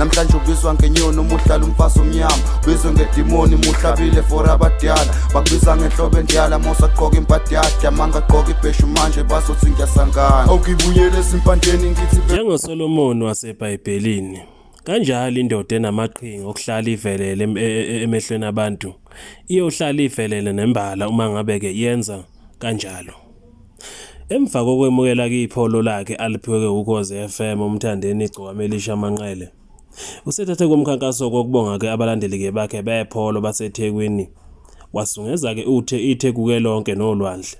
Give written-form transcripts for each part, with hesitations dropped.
namhlanje ubizwa ngenyoni umuhlala umfazi omnyama ubizwe ngedimoni muhlabile for abadala bakubiza ngenhlobo endiyala mosaqoka imbadiyada amangaqoka ibheshu manje bazothi ngiyasangana awukibuyele esimpandeni ngithi NjengoSolomoni waseBhayibhelini kanjalo indoda enamaqhinga okuhlala ivelele emehlweni abantu iyohlala ivelele nembala uma ngabe ke yenza kanjalo. Emva kokwemukela ipholo lakhe aliphiwe Ukhozi FM umthandeni igcokama Manqele usethathe kumkhankaso kokubonga ke abalandeli ke bakhe bepholo baseThekwini wasungeza ke itheku lonke nolwandle.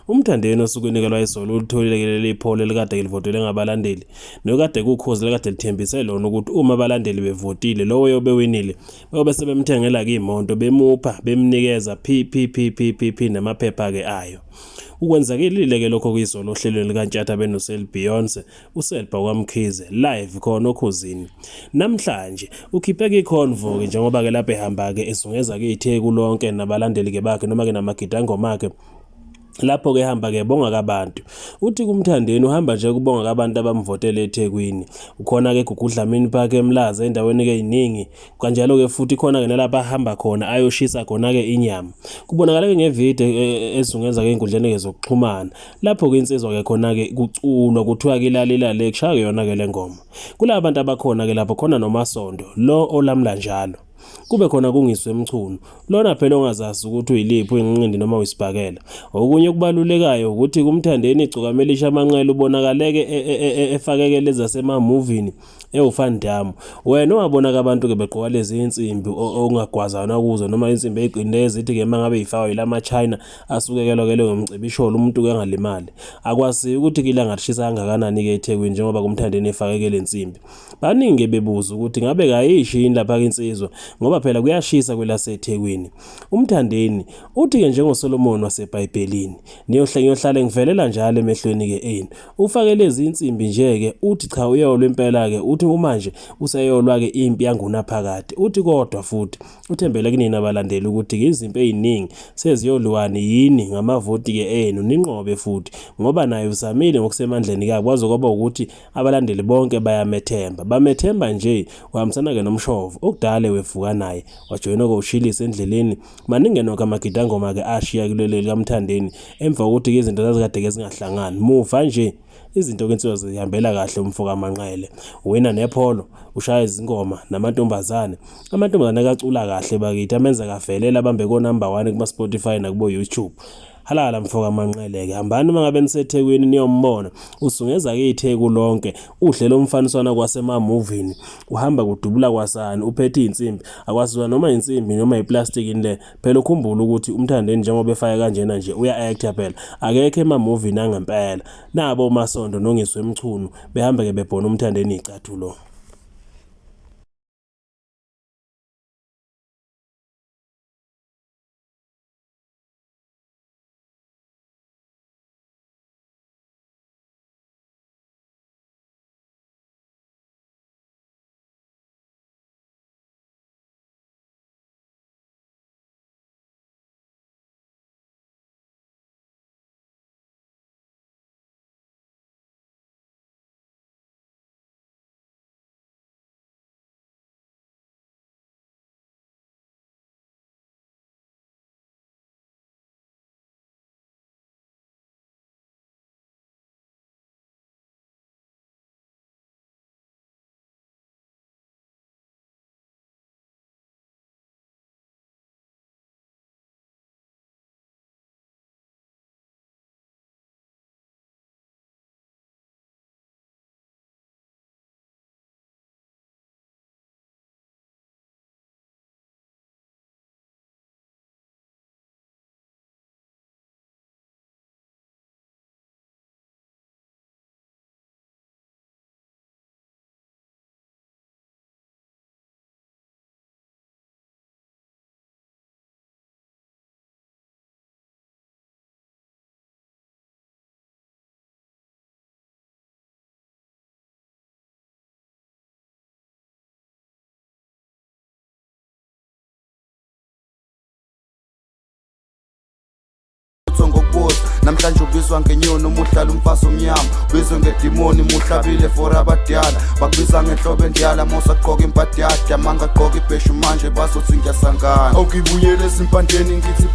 Umthandeni osukunikelwa izolo ulitholile leli pholo elikade livotele ngabalandeli nokade kuKhozi lekade lithembise lona ukuthi uma abalandeli bevotile lowo yobewinile bayobe sebemthengela ke imonto bemupha bemnikeza PPP namaphepha ke ayo. Ukwenzekile ke lokho kuyizolo ohlelweni likaNtshatha benoSel Beyonce uSelba kwaMkhize live khona okhosini. Namhlanje ukhiphe ke iconvo ke njengoba ke lapha ehamba ke esungeza ke itheku lonke nabalandeli ke bakhe noma ke namagidangoma akhe. Lapho ke hamba ke bonga kabantu uthi kumthandeni uhamba nje kubonga kabantu abamvotele eThekwini ukhona ke Gugudlamini Park eMlaza endaweni ke eziningi kanjalo ke futhi khona ke nalapha ahamba khona ayoshisa khona ke inyama kubonakala ke ngevideo esungeza ke inkundleni zokuxhumana lapho ke insizwa ke khona ke kuculwa kuthiwa ke ilalelale kushaya ke yona ke lengoma kulabantu abakhona ke lapho khona noMasondo lo olamla njalo kube khona kungiswe emchunu lona phela ongazazi ukuthi uyiliphi uyinqindi noma uyisibhakela okunye kubalulekayo ukuthi kumthandeni igcokama Manqele ubonakaleke efakeke lezi zasema-movini eUvan Damme wena owabona ke abantu ke begqoka lezi insimbi ongagwazana kuzo noma insimbi eziqinile ezithi ke mangabe ifakwa yilama China asukekelwa ke ngomcibisholo umuntu ke angalimali akwazi ukuthi ke ilanga lishisa kangakanani ke eThekwini njengoba kumthandeni efakeke lensimbi baningi bebuza ukuthi ngabe kayishi lapha ke insizwa ngoba phela kuyashisa kwelaseThekwini. Umthandeni uthi ke njengoSolomoni waseBhayibhelini niyohlala ngivelela njalo emehlweni ke eni ufake lezi insimbi nje ke uthi cha uyolwa impela ke uthi manje useyolwa ke impi yangunaphakade uthi kodwa futhi uthembele kunina abalandeli ukuthi izimpi eziningi seziyolwani yini ngamavoti ke enu ninqobe futhi ngoba naye usamile ngokusemandleni kabi kwaze kwaba ukuthi abalandeli bonke bayamethemba bamethemba nje uhambisana ke nomshovo okudala wevuka naye wajoyina koshilisa endleleni maningi nokho amagidangoma ke ashiya kuleli kamthandeni emva kokuthi izinto zazikade ke zingahlangani muva nje izinto ke insizwa zihambela kahle umfoka Manqele wena nepholo ushaya izingoma namantombazane akacula kahle bakithi amenza kavelela abambe ko number 1 kuma Spotify nakubo YouTube halala mfoka Manqele ke hambani mangabe niseThekwini niyombona usungeza ke itheku lonke uhlelo umfaniswana kwasema-movini uhamba kudubula kwasani uphethe insimbi akwasiwa noma insimbi noma iplastic le phela ukhumbula ukuthi umthandeni njengoba efaya kanjena nje uya actor phela akekho ema-movini angempela nabo uMasondo nongiswe emchunu behamba ke bebhona umthandeni icathulo. kokubuza. Namhlanje ubizwa ngenyoni uma uhlala umfazi omnyama, ubizwe ngedimoni uma uhlabile for abadala. Bakubiza ngenhlobo endiyala mosagqoka impahla yakhe, amanga agqoka ibheshu manje bazothi ngiyasangana. Awukibuyele ezimpandeni ngithi